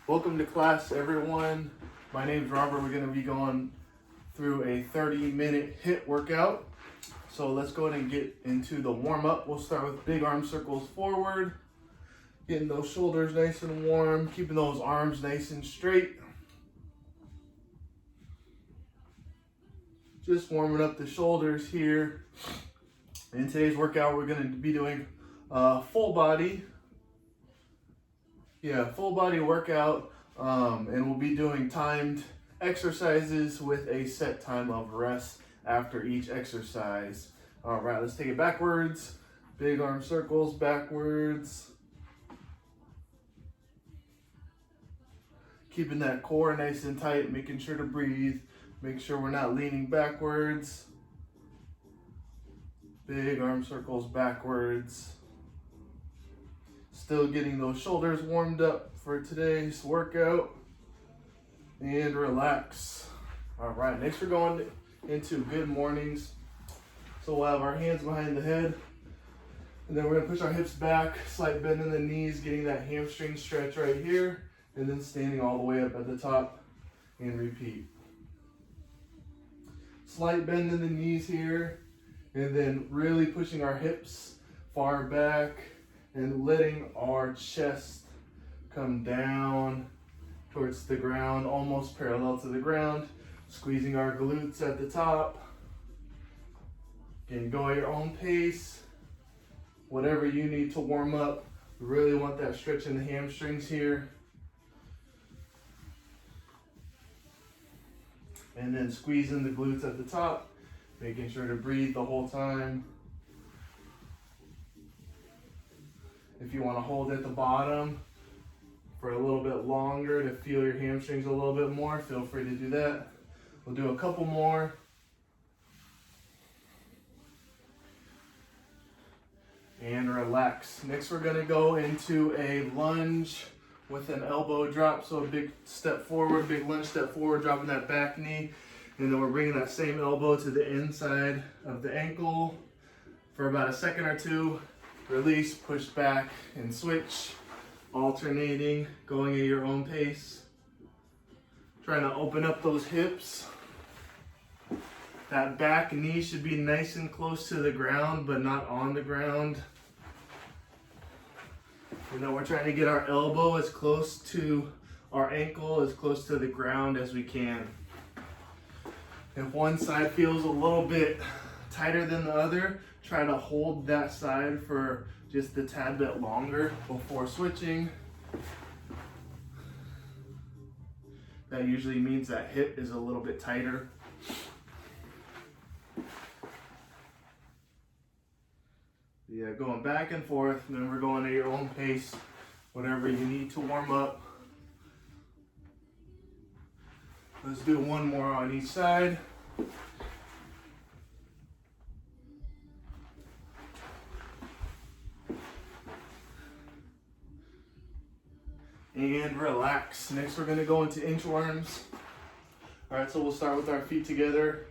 Welcome to class, everyone. My name is Robert. We're going to be going through a 30-minute HIIT workout. So let's go ahead and get into the warm-up. We'll start with big arm circles forward, getting those shoulders nice and warm, keeping those arms nice and straight. Just warming up the shoulders here. In today's workout, we're going to be doing full body workout, and we'll be doing timed exercises with a set time of rest after each exercise. All right, let's take it backwards. Big arm circles backwards. Keeping that core nice and tight, making sure to breathe. Make sure we're not leaning backwards. Big arm circles backwards. Still getting those shoulders warmed up for today's workout. And relax. All right, next we're going into good mornings. So we'll have our hands behind the head. And then we're gonna push our hips back, slight bend in the knees, getting that hamstring stretch right here. And then standing all the way up at the top and repeat. Slight bend in the knees here. And then really pushing our hips far back and letting our chest come down towards the ground, almost parallel to the ground. Squeezing our glutes at the top. Again, go at your own pace. Whatever you need to warm up. We really want that stretch in the hamstrings here. And then squeezing the glutes at the top. Making sure to breathe the whole time. If you want to hold at the bottom for a little bit longer to feel your hamstrings a little bit more, feel free to do that. We'll do a couple more. And relax. Next we're going to go into a lunge with an elbow drop. So a big step forward, big lunge step forward, dropping that back knee. And then we're bringing that same elbow to the inside of the ankle for about a second or two. Release, push back, and switch. Alternating, going at your own pace. Trying to open up those hips. That back knee should be nice and close to the ground, but not on the ground. And then we're trying to get our elbow as close to our ankle, as close to the ground as we can. If one side feels a little bit tighter than the other, try to hold that side for just a tad bit longer before switching. That usually means that hip is a little bit tighter. Yeah, going back and forth, and then we're going at your own pace, whatever you need to warm up. Let's do one more on each side. And relax. Next we're going to go into inchworms. All right, so we'll start with our feet together.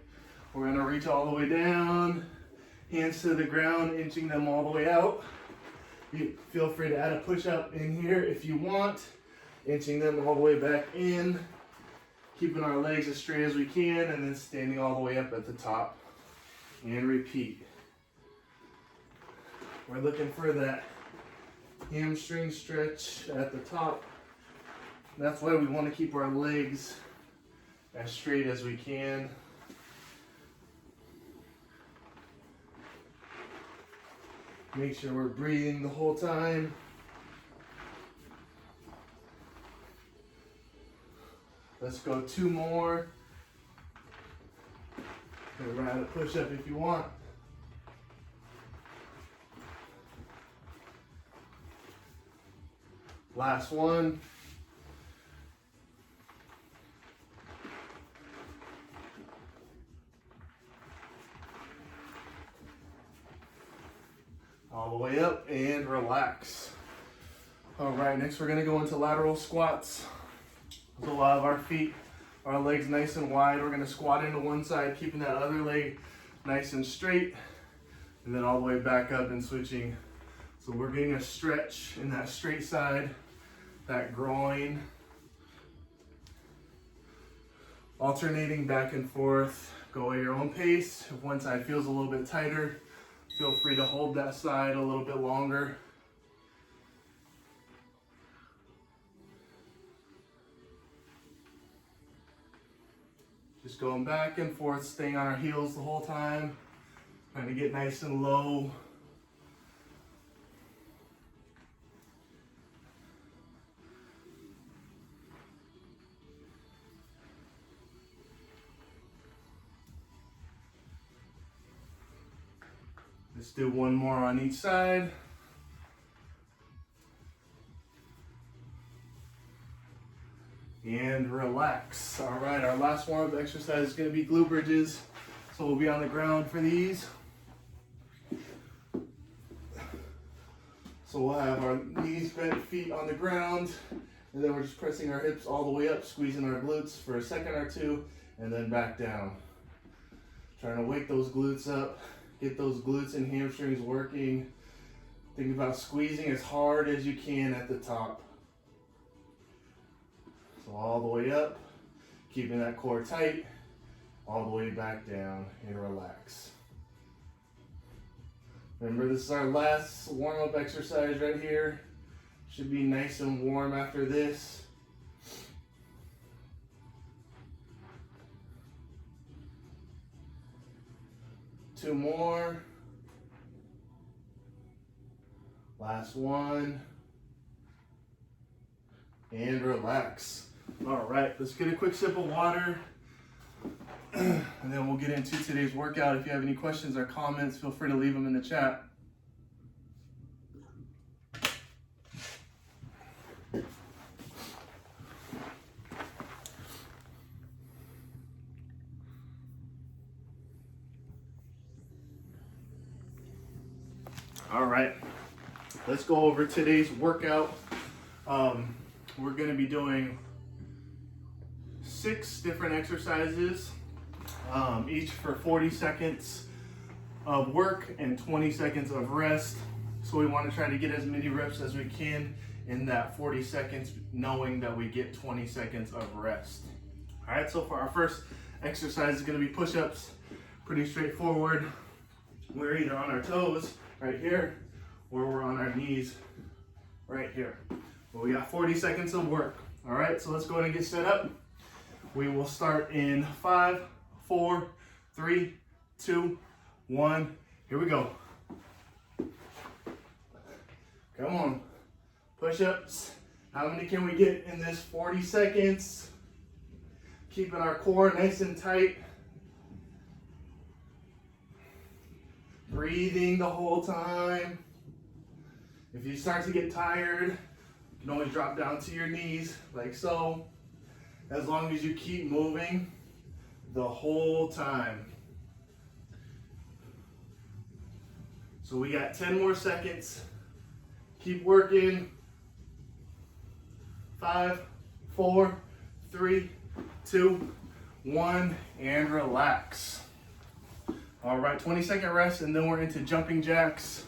We're going to reach all the way down, hands to the ground, inching them all the way out. You feel free to add a push-up in here if you want, inching them all the way back in, keeping our legs as straight as we can, and then standing all the way up at the top. And repeat. We're looking for that hamstring stretch at the top. That's why we want to keep our legs as straight as we can. Make sure we're breathing the whole time. Let's go two more. Add a push-up if you want. Last one. All the way up and relax. All right, next we're gonna go into lateral squats. So we'll have our feet, our legs nice and wide. We're gonna squat into one side, keeping that other leg nice and straight, and then all the way back up and switching. So we're getting a stretch in that straight side, that groin, alternating back and forth. Go at your own pace. If one side feels a little bit tighter, feel free to hold that side a little bit longer. Just going back and forth, staying on our heels the whole time, trying to get nice and low. Let's do one more on each side. And relax. All right, our last warm-up exercise is going to be glute bridges. So we'll be on the ground for these. So we'll have our knees bent, feet on the ground, and then we're just pressing our hips all the way up, squeezing our glutes for a second or two, and then back down. Trying to wake those glutes up. Get those glutes and hamstrings working. Think about squeezing as hard as you can at the top. So all the way up, keeping that core tight, all the way back down and relax. Remember, this is our last warm-up exercise right here. Should be nice and warm after this. Two more. Last one. And relax. All right, let's get a quick sip of water. And then we'll get into today's workout. If you have any questions or comments, feel free to leave them in the chat. All right, let's go over today's workout. We're going to be doing 6 different exercises, each for 40 seconds of work and 20 seconds of rest. So we want to try to get as many reps as we can in that 40 seconds, knowing that we get 20 seconds of rest. All right, so for our first exercise is going to be push-ups. Pretty straightforward. We're either on our toes right here, or we're on our knees right here. But we got 40 seconds of work. All right, so let's go ahead and get set up. We will start in 5, 4, 3, 2, 1. Here we go. Come on. Push-ups. How many can we get in this 40 seconds? Keeping our core nice and tight. Breathing the whole time. If you start to get tired, you can always drop down to your knees like so. As long as you keep moving the whole time. So we got 10 more seconds. Keep working. 5, 4, 3, 2, 1, and relax. All right, 20-second rest, and then we're into jumping jacks.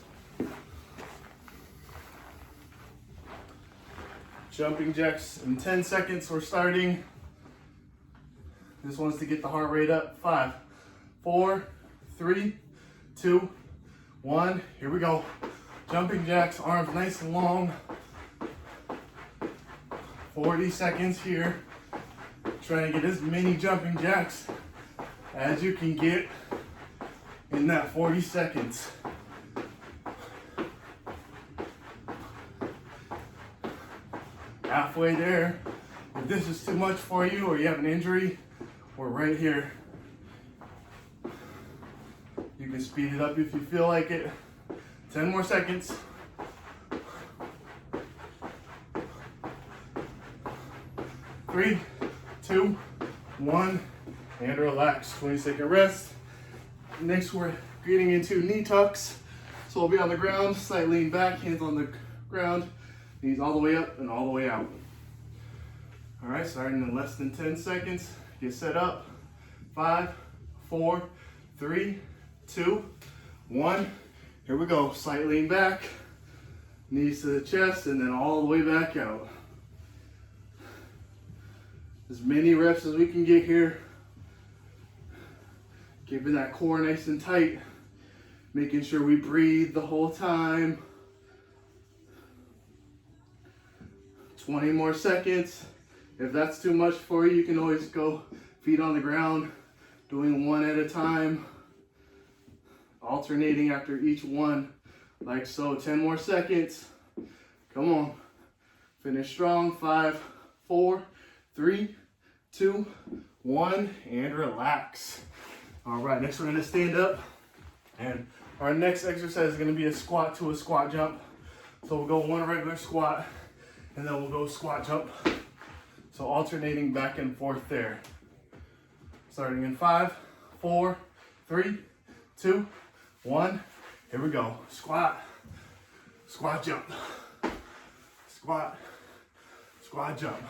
Jumping jacks in 10 seconds, we're starting. This one's to get the heart rate up. 5, 4, 3, 2, 1. Here we go. Jumping jacks, arms nice and long. 40 seconds here. Trying to get as many jumping jacks as you can get in that 40 seconds. Halfway there. If this is too much for you or you have an injury, we're right here. You can speed it up if you feel like it. 10 more seconds. 3, 2, 1, and relax. 20-second rest. Next, we're getting into knee tucks. So we'll be on the ground, slight lean back, hands on the ground, knees all the way up and all the way out. All right, starting in less than 10 seconds. Get set up. 5, 4, 3, 2, 1. Here we go. Slight lean back, knees to the chest, and then all the way back out. As many reps as we can get here. Keeping that core nice and tight. Making sure we breathe the whole time. 20 more seconds. If that's too much for you, you can always go feet on the ground, doing one at a time, alternating after each one, like so. 10 more seconds. Come on. Finish strong. 5, 4, 3, 2, 1, and relax. All right, next we're gonna stand up, and our next exercise is gonna be a squat to a squat jump. So we'll go one regular squat, and then we'll go squat jump. So alternating back and forth there. Starting in 5, 4, 3, 2, 1. Here we go. Squat, squat jump, squat, squat jump.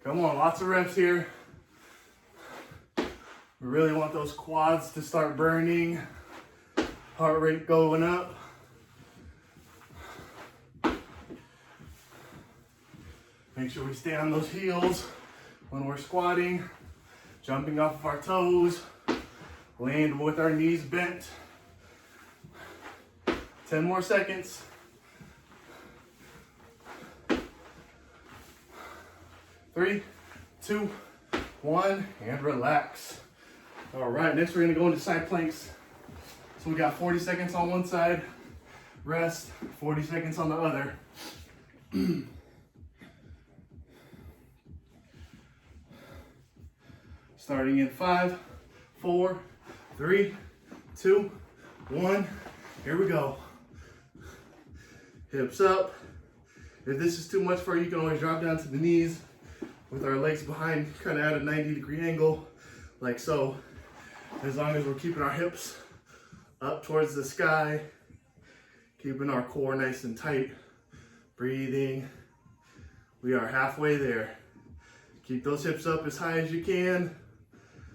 Come on, lots of reps here. We really want those quads to start burning. Heart rate going up. Make sure we stay on those heels when we're squatting, jumping off of our toes, land with our knees bent. 10 more seconds. 3, 2, 1, and relax. All right, next we're gonna go into side planks. So we got 40 seconds on one side, rest, 40 seconds on the other. Starting in 5, 4, 3, 2, 1. Here we go. Hips up. If this is too much for you, you can always drop down to the knees with our legs behind, kind of at a 90-degree angle, like so. As long as we're keeping our hips up towards the sky, keeping our core nice and tight, breathing. We are halfway there. Keep those hips up as high as you can.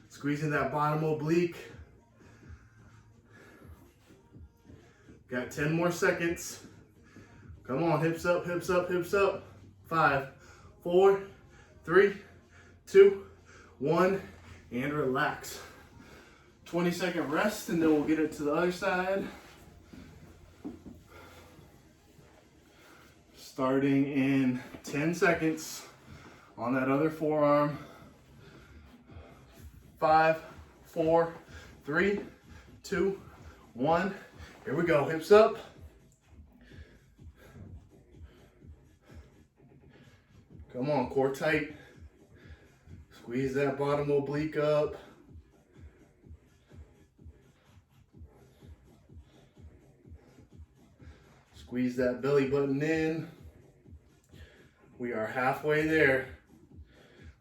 Squeezing that bottom oblique. Got 10 more seconds. Come on, hips up, hips up, hips up. 5, 4, 3, 2, 1, and relax. 20-second rest, and then we'll get it to the other side. Starting in 10 seconds on that other forearm. 5, 4, 3, 2, 1. Here we go. Hips up. Come on, core tight. Squeeze that bottom oblique up. Squeeze that belly button in. We are halfway there.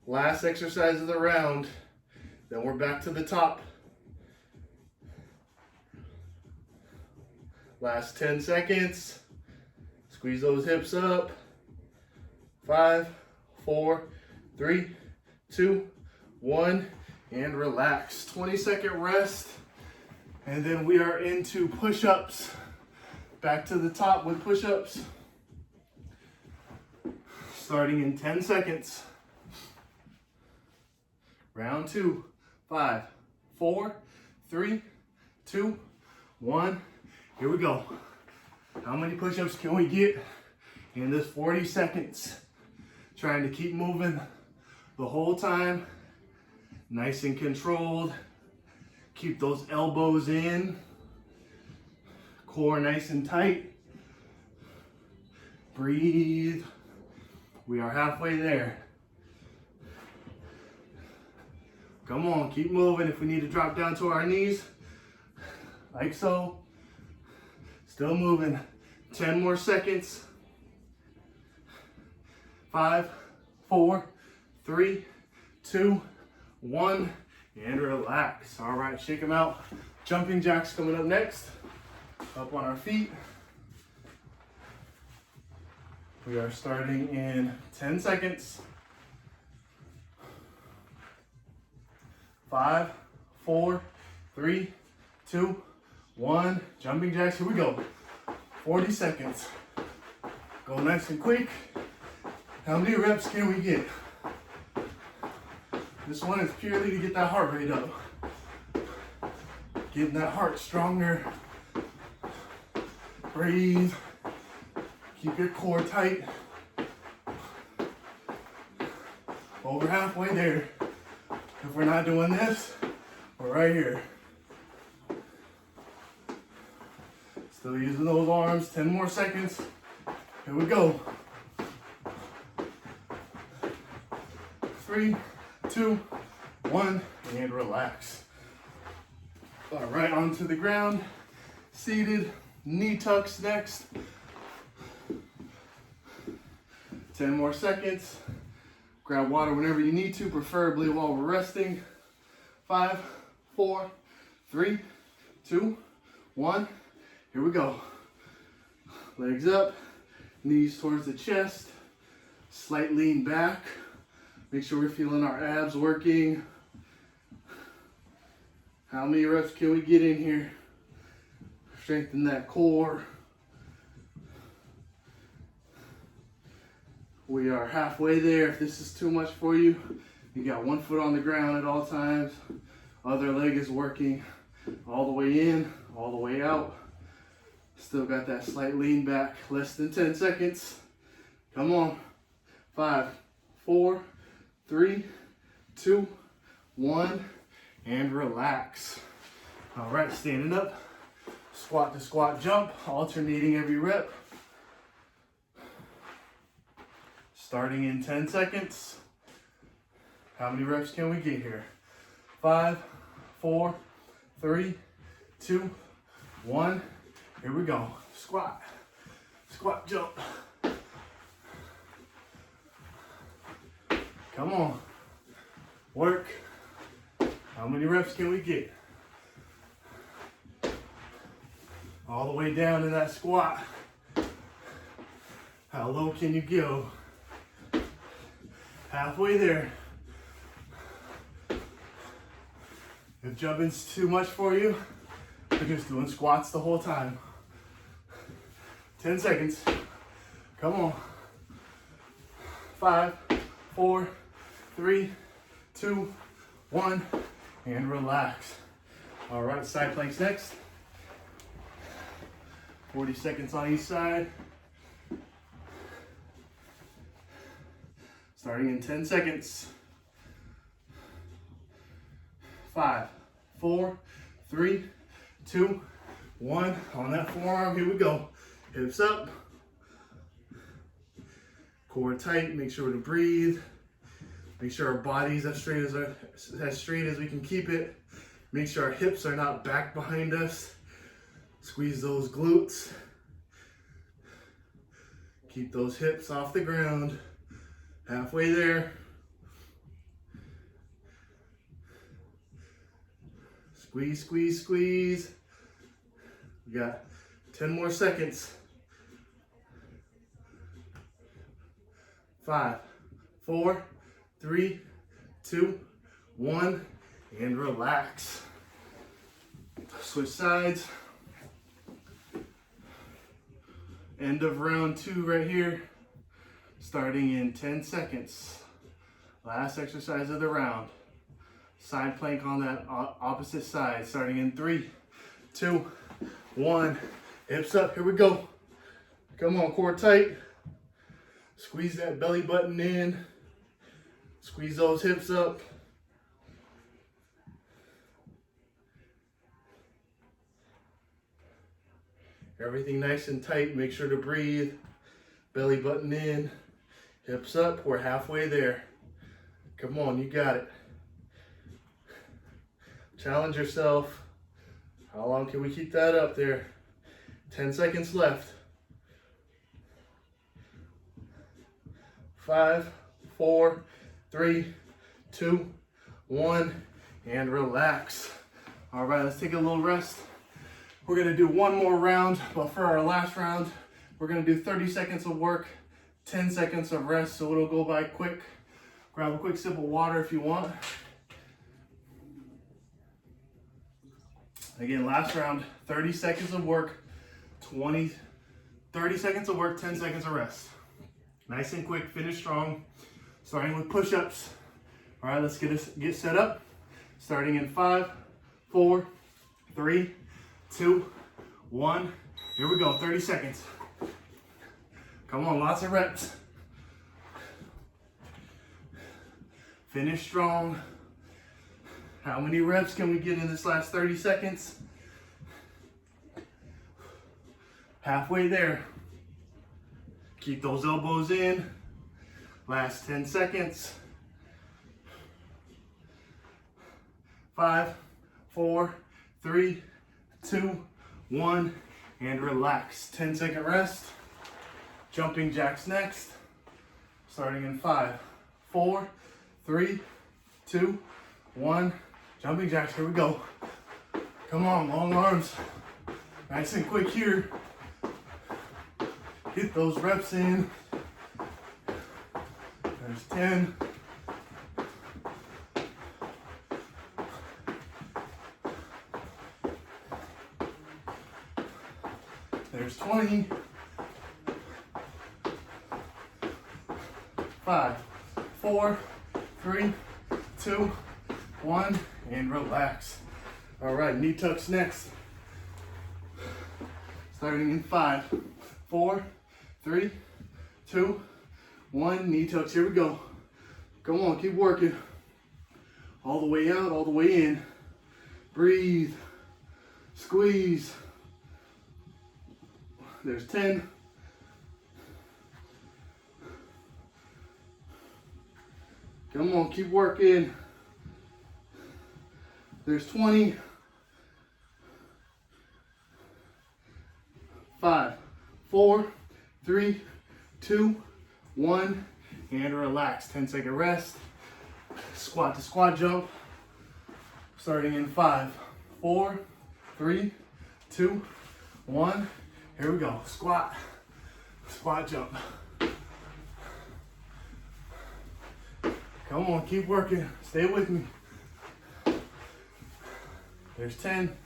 Last exercise of the round. Then we're back to the top. Last 10 seconds. Squeeze those hips up. 5, 4, 3, 2, 1, and relax. 20-second rest. And then we are into push-ups. Back to the top with push-ups. Starting in 10 seconds. Round 2. 5, 4, 3, 2, 1. Here we go. How many push-ups can we get in this 40 seconds? Trying to keep moving the whole time. Nice and controlled. Keep those elbows in. Core nice and tight. Breathe. We are halfway there. Come on, keep moving. If we need to drop down to our knees, like so. Still moving. 10 more seconds. 5, 4, 3, 2, 1, and relax. All right, shake them out. Jumping jacks coming up next. Up on our feet. We are starting in 10 seconds. 5, 4, 3, 2, 1. Jumping jacks, here we go. 40 seconds. Go nice and quick. How many reps can we get? This one is purely to get that heart rate up. Getting that heart stronger. Breathe. Keep your core tight. Over halfway there. If we're not doing this, we're right here. Still using those arms. 10 more seconds. Here we go. 3, 2, 1, and relax. All right, onto the ground. Seated. Knee tucks next. 10 more seconds. Grab water whenever you need to, preferably while we're resting. 5, 4, 3, 2, 1. Here we go. Legs up, knees towards the chest. Slight lean back. Make sure we're feeling our abs working. How many reps can we get in here? Strengthen that core. We are halfway there. If this is too much for you, you got one foot on the ground at all times. Other leg is working all the way in, all the way out. Still got that slight lean back. Less than 10 seconds. Come on. 5, 4, 3, 2, 1, and relax. All right, standing up. Squat to squat jump, alternating every rep. Starting in 10 seconds. How many reps can we get here? 5, 4, 3, 2, 1. Here we go. Squat, squat jump. Come on. Work. How many reps can we get? All the way down in that squat. How low can you go? Halfway there. If jumping's too much for you, we're just doing squats the whole time. 10 seconds. Come on. 5, 4, 3, 2, 1, and relax. All right, side planks next. 40 seconds on each side. Starting in 10 seconds. 5, 4, 3, 2, 1. On that forearm, here we go. Hips up. Core tight, make sure to breathe. Make sure our body's as straight as we can keep it. Make sure our hips are not back behind us. Squeeze those glutes. Keep those hips off the ground. Halfway there. Squeeze, squeeze, squeeze. We got 10 more seconds. 5, 4, 3, 2, 1, and relax. Switch sides. End of round 2 right here. Starting in 10 seconds. Last exercise of the round. Side plank on that opposite side. Starting in 3, 2, 1. Hips up, here we go. Come on, core tight. Squeeze that belly button in. Squeeze those hips up. Everything nice and tight. Make sure to breathe. Belly button in. Hips up. We're halfway there. Come on, you got it. Challenge yourself. How long can we keep that up there? 10 seconds left. 5, 4, 3, 2, 1, and relax. All right, let's take a little rest. We're gonna do one more round, but for our last round, we're gonna do 30 seconds of work, 10 seconds of rest, so it'll go by quick. Grab a quick sip of water if you want. Again, last round, 30 seconds of work, 30 seconds of work, 10 seconds of rest. Nice and quick, finish strong. Starting with push-ups. All right, let's get set up. Starting in 5, 4, 3, 2, 1. Here we go, 30 seconds. Come on, lots of reps. Finish strong. How many reps can we get in this last 30 seconds? Halfway there. Keep those elbows in. Last 10 seconds. 5, 4, 3, 2, 1, and relax. 10-second rest. Jumping jacks next. Starting in 5, 4, 3, 2, 1. Jumping jacks, here we go. Come on, long arms. Nice and quick here. Get those reps in. There's 10. There's 20. 5, 4, 3, 2, 1, and relax. All right, knee tucks next. Starting in 5, 4, 3, 2, 1, knee tucks, here we go. Come on, keep working. All the way out, all the way in. Breathe, squeeze. There's 10. Come on, keep working. There's 20. 5, 4, 3, 2, 1, and relax. 10-second rest. Squat to squat jump. Starting in 5, 4, 3, 2, 1. Here we go. Squat, squat jump. Come on, keep working. Stay with me. There's 10.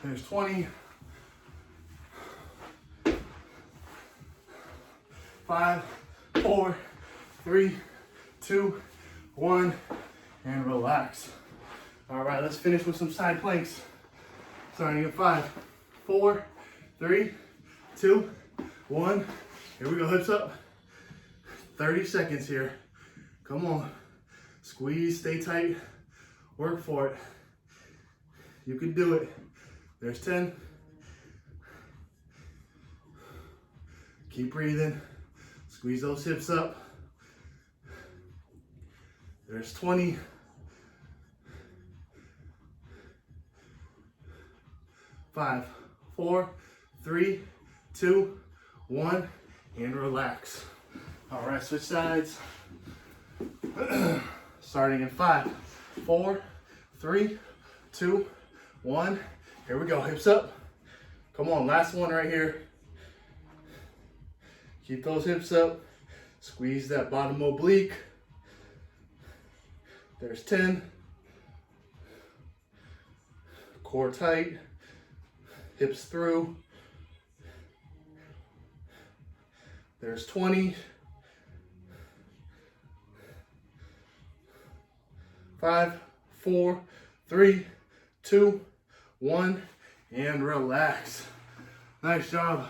There's 20. 5, 4, 3, 2, 1, and relax. All right, let's finish with some side planks. Starting at 5, 4, 3, 2, 1. Here we go, hips up. 30 seconds here. Come on. Squeeze, stay tight. Work for it. You can do it. There's 10. Keep breathing. Squeeze those hips up. There's 20. 5, 4, 3, 2, 1, and relax. All right, switch sides. Starting in 5, 4, 3, 2, 1. Here we go, hips up. Come on, last one right here. Keep those hips up. Squeeze that bottom oblique. There's 10. Core tight. Hips through. There's 20. 5, 4, 3, 2, 1, and relax. Nice job.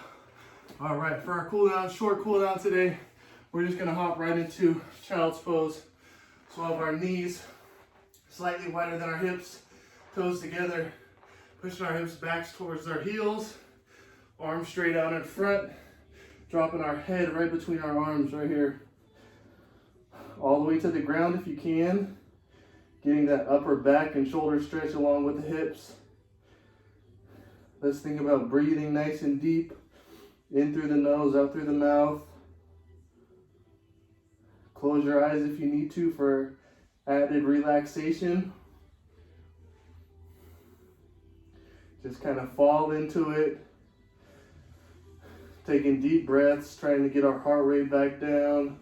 All right, for our cool down, short cool down today, we're just gonna hop right into child's pose. So we'll have our knees slightly wider than our hips, toes together, pushing our hips back towards our heels, arms straight out in front, dropping our head right between our arms right here. All the way to the ground if you can, getting that upper back and shoulder stretch along with the hips. Let's think about breathing nice and deep, in through the nose, out through the mouth. Close your eyes if you need to for added relaxation. Just kind of fall into it. Taking deep breaths, trying to get our heart rate back down.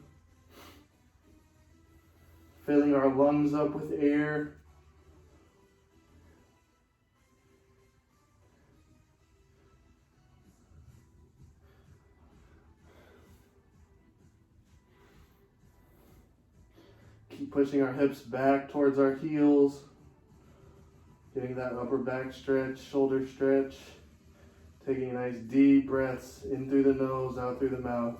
Filling our lungs up with air. Keep pushing our hips back towards our heels. Getting that upper back stretch, shoulder stretch. Taking nice deep breaths in through the nose, out through the mouth.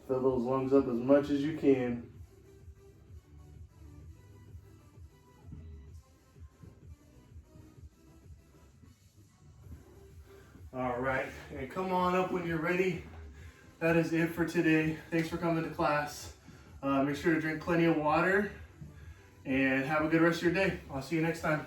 Fill those lungs up as much as you can. All right, and come on up when you're ready. That is it for today. Thanks for coming to class. Make sure to drink plenty of water and have a good rest of your day. I'll see you next time.